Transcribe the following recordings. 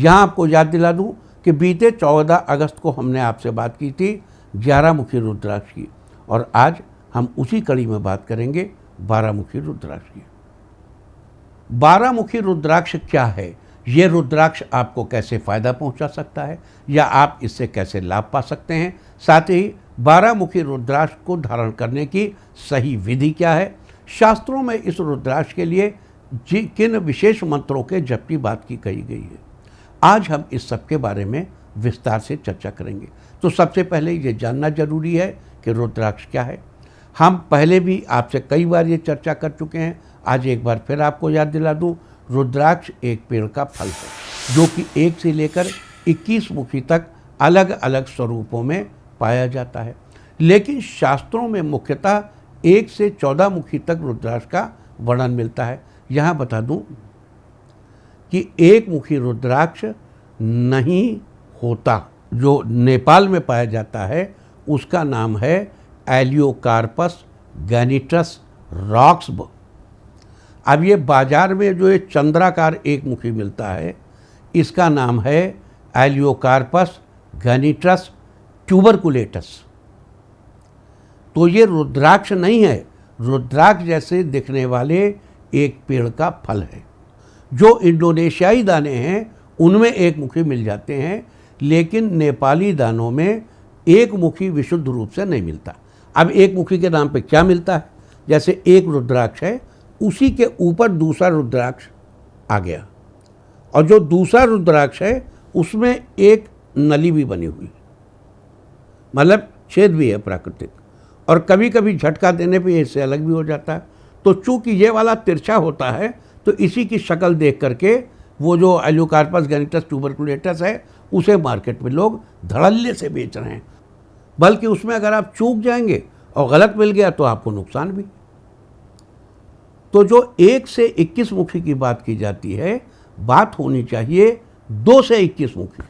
यहाँ आपको याद दिला दूँ कि बीते 14 अगस्त को हमने आपसे बात की थी 11 मुखी रुद्राक्ष की, और आज हम उसी कड़ी में बात करेंगे 12 मुखी रुद्राक्ष की। 12 मुखी रुद्राक्ष क्या है, ये रुद्राक्ष आपको कैसे फ़ायदा पहुंचा सकता है या आप इससे कैसे लाभ पा सकते हैं, साथ ही 12 मुखी रुद्राक्ष को धारण करने की सही विधि क्या है, शास्त्रों में इस रुद्राक्ष के लिए किन विशेष मंत्रों के जप की बात की कही गई है, आज हम इस सब के बारे में विस्तार से चर्चा करेंगे। तो सबसे पहले ये जानना जरूरी है कि रुद्राक्ष क्या है। हम पहले भी आपसे कई बार ये चर्चा कर चुके हैं, आज एक बार फिर आपको याद दिला दूं, रुद्राक्ष एक पेड़ का फल है जो कि 1 से लेकर 21 मुखी तक अलग अलग स्वरूपों में पाया जाता है, लेकिन शास्त्रों में मुख्यतः 1 से 14 मुखी तक रुद्राक्ष का वर्णन मिलता है। यहाँ बता दूं कि 1 मुखी रुद्राक्ष नहीं होता। जो नेपाल में पाया जाता है उसका नाम है एलियोकार्पस गैनिटस रॉक्सब। अब ये बाजार में जो ये चंद्राकार 1 मुखी मिलता है इसका नाम है एलियोकार्पस गैनिटस ट्यूबरकुलेटस। तो ये रुद्राक्ष नहीं है, रुद्राक्ष जैसे दिखने वाले एक पेड़ का फल है। जो इंडोनेशियाई दाने हैं उनमें 1 मुखी मिल जाते हैं, लेकिन नेपाली दानों में 1 मुखी विशुद्ध रूप से नहीं मिलता। अब 1 मुखी के नाम पे क्या मिलता है, जैसे एक रुद्राक्ष है उसी के ऊपर दूसरा रुद्राक्ष आ गया, और जो दूसरा रुद्राक्ष है उसमें एक नली भी बनी हुई, मतलब छेद भी है प्राकृतिक, और कभी कभी झटका देने पे इससे अलग भी हो जाता है। तो चूंकि ये वाला तिरछा होता है तो इसी की शक्ल देख करके वो जो एलियोकार्पस गैनिटस ट्यूबरकुलेटस है उसे मार्केट में लोग धड़ल्ले से बेच रहे हैं, बल्कि उसमें अगर आप चूक जाएंगे और गलत मिल गया तो आपको नुकसान भी। तो जो 1 से 21 मुखी की बात की जाती है, बात होनी चाहिए 2 से 21 मुखी,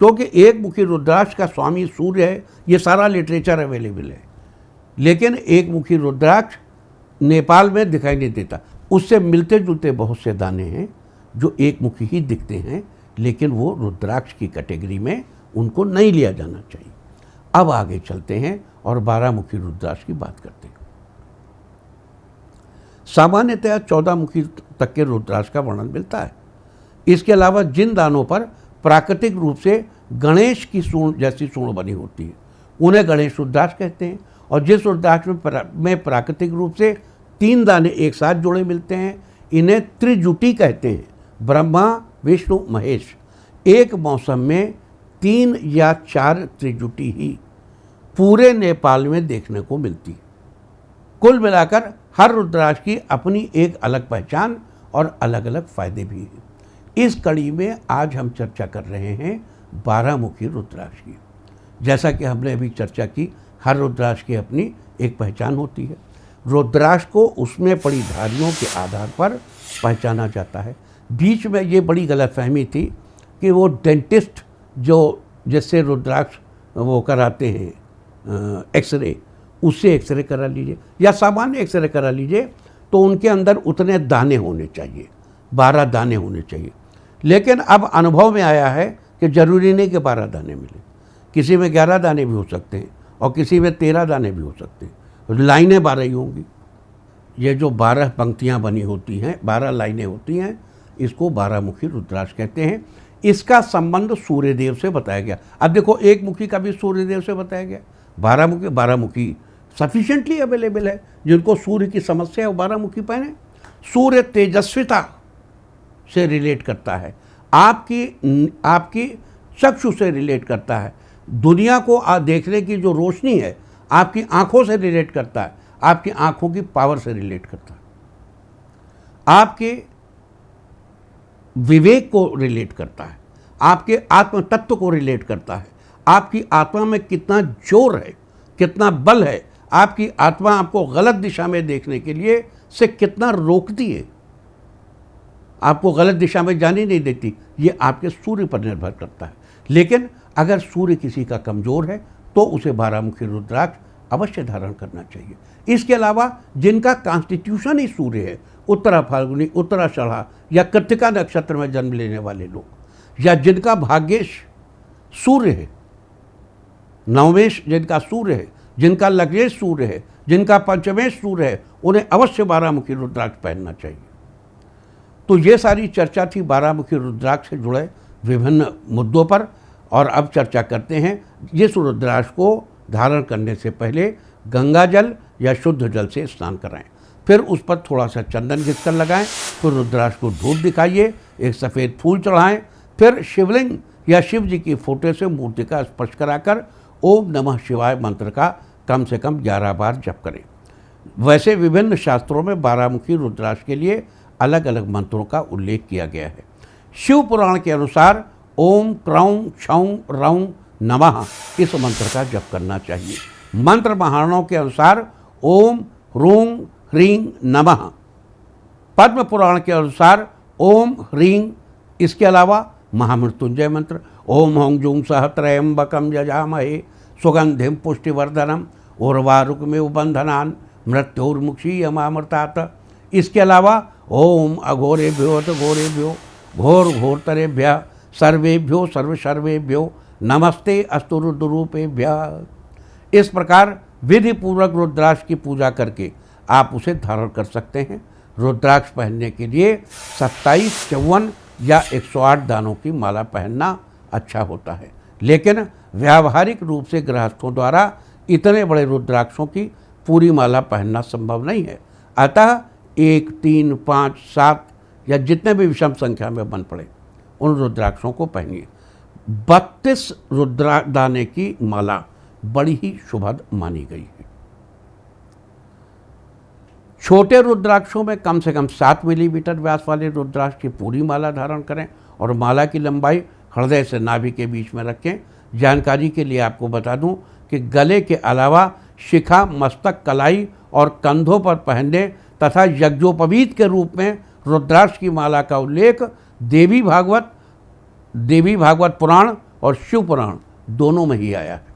क्योंकि 1 मुखी रुद्राक्ष का स्वामी सूर्य है, ये सारा लिटरेचर अवेलेबल है, लेकिन 1 मुखी रुद्राक्ष नेपाल में दिखाई नहीं देता। उससे मिलते जुलते बहुत से दाने हैं जो 1 मुखी ही दिखते हैं, लेकिन वो रुद्राक्ष की कैटेगरी में उनको नहीं लिया जाना चाहिए। अब आगे चलते हैं और 12 मुखी रुद्राक्ष की बात करते हैं। सामान्यतः 14 मुखी तक के रुद्राक्ष का वर्णन मिलता है। इसके अलावा जिन दानों पर प्राकृतिक रूप से गणेश की सूंड जैसी सूंड बनी होती है उन्हें गणेश रुद्राक्ष कहते हैं, और जिस रुद्राक्ष में प्राकृतिक रूप से 3 दाने एक साथ जुड़े मिलते हैं इन्हें त्रिजुटी कहते हैं। ब्रह्मा विष्णु महेश, एक मौसम में 3 या 4 त्रिजुटी ही पूरे नेपाल में देखने को मिलती है। कुल मिलाकर हर रुद्राक्ष की अपनी एक अलग पहचान और अलग अलग फायदे भी हैं। इस कड़ी में आज हम चर्चा कर रहे हैं 12 मुखी रुद्राक्ष की। जैसा कि हमने अभी चर्चा की, हर रुद्राक्ष की अपनी एक पहचान होती है। रुद्राक्ष को उसमें पड़ी धारियों के आधार पर पहचाना जाता है। बीच में ये बड़ी गलतफहमी थी कि वो डेंटिस्ट जो जिससे रुद्राक्ष वो कराते हैं एक्सरे, उससे एक्सरे करा लीजिए या सामान्य एक्सरे करा लीजिए तो उनके अंदर उतने दाने होने चाहिए, 12 दाने होने चाहिए। लेकिन अब अनुभव में आया है कि ज़रूरी नहीं कि 12 दाने मिले, किसी में 11 दाने भी हो सकते हैं और किसी में 13 दाने भी हो सकते हैं। लाइनें 12 ही होंगी। ये जो 12 पंक्तियां बनी होती हैं, 12 लाइनें होती हैं, इसको 12 मुखी रुद्राक्ष कहते हैं। इसका संबंध सूर्यदेव से बताया गया। अब देखो, 1 मुखी का भी सूर्यदेव से बताया गया, 12 मुखी सफिशिएंटली अवेलेबल है। जिनको सूर्य की समस्या है वो 12 मुखी पहने। सूर्य तेजस्विता से रिलेट करता है, आपकी चक्षु से रिलेट करता है, दुनिया को देखने की जो रोशनी है आपकी आंखों से रिलेट करता है, आपकी आंखों की पावर से रिलेट करता है, आपके विवेक को रिलेट करता है, आपके आत्म तत्व को रिलेट करता है, आपकी आत्मा में कितना जोर है, कितना बल है, आपकी आत्मा आपको गलत दिशा में देखने के लिए से कितना रोकती है, आपको गलत दिशा में जाने नहीं देती। ये आपके सूर्य पर निर्भर करता है। लेकिन अगर सूर्य किसी का कमज़ोर है तो उसे 12 मुखी रुद्राक्ष अवश्य धारण करना चाहिए। इसके अलावा जिनका कॉन्स्टिट्यूशन ही सूर्य है उत्तरा फाल्गुनी, उत्तराषाढ़ा या कृत्तिका नक्षत्र में जन्म लेने वाले लोग, या जिनका भाग्येश सूर्य है, नवमेश जिनका सूर्य है, जिनका लग्नेश सूर्य है, जिनका पंचमेश सूर्य है, उन्हें अवश्य 12 मुखी रुद्राक्ष पहनना चाहिए। तो ये सारी चर्चा थी 12 मुखी रुद्राक्ष से जुड़े विभिन्न मुद्दों पर। और अब चर्चा करते हैं, इस रुद्राक्ष को धारण करने से पहले गंगा जल या शुद्ध जल से स्नान कराएं, फिर उस पर थोड़ा सा चंदन घिस कर लगाएं, फिर रुद्राक्ष को धूप दिखाइए, एक सफ़ेद फूल चढ़ाएं, फिर शिवलिंग या शिव जी की फोटो से मूर्ति का स्पर्श कराकर ओम नमः शिवाय मंत्र का कम से कम 11 बार जप करें। वैसे विभिन्न शास्त्रों में 12 मुखी रुद्राक्ष के लिए अलग अलग मंत्रों का उल्लेख किया गया है। शिव पुराण के अनुसार ओम क्रौं क्षौं रौं नमः इस मंत्र का जप करना चाहिए। मंत्र महारणों के अनुसार ओम ह्रूं ह्रीं नमः। पद्म पुराण के अनुसार ओम ह्रीं, इसके अलावा महामृत्युंजय मंत्र ओम हौं जूं सह त्र्यंबकम यजामहे सुगंधिम पुष्टिवर्धनम उर्वारुकमेव बंधनान् मृत्युर्मुक्षीयमामृतात्। इसके अलावा ओम अघोरेभ्यो घोरेभ्यो घोर घोरतरेभ्यः सर्वेभ्यो सर्वेभ्यो नमस्ते अस्तु रुद्ररूपेभ्यः। इस प्रकार विधि पूर्वक रुद्राक्ष की पूजा करके आप उसे धारण कर सकते हैं। रुद्राक्ष पहनने के लिए 27, 54 या 108 दानों की माला पहनना अच्छा होता है, लेकिन व्यावहारिक रूप से गृहस्थों द्वारा इतने बड़े रुद्राक्षों की पूरी माला पहनना संभव नहीं है। अतः 1, 3, 5, 7 या जितने भी विषम संख्या में बन पड़े उन रुद्राक्षों को पहनिए। 32 रुद्रदाने की माला बड़ी ही शुभद मानी गई है। छोटे रुद्राक्षों में कम से कम 7 मिलीमीटर व्यास वाले रुद्राक्ष की पूरी माला धारण करें और माला की लंबाई हृदय से नाभि के बीच में रखें। जानकारी के लिए आपको बता दूं कि गले के अलावा शिखा, मस्तक, कलाई और कंधों पर पहनने तथा यज्ञोपवीत के रूप में रुद्राक्ष की माला का उल्लेख देवी भागवत पुराण और शिव पुराण दोनों में ही आया है।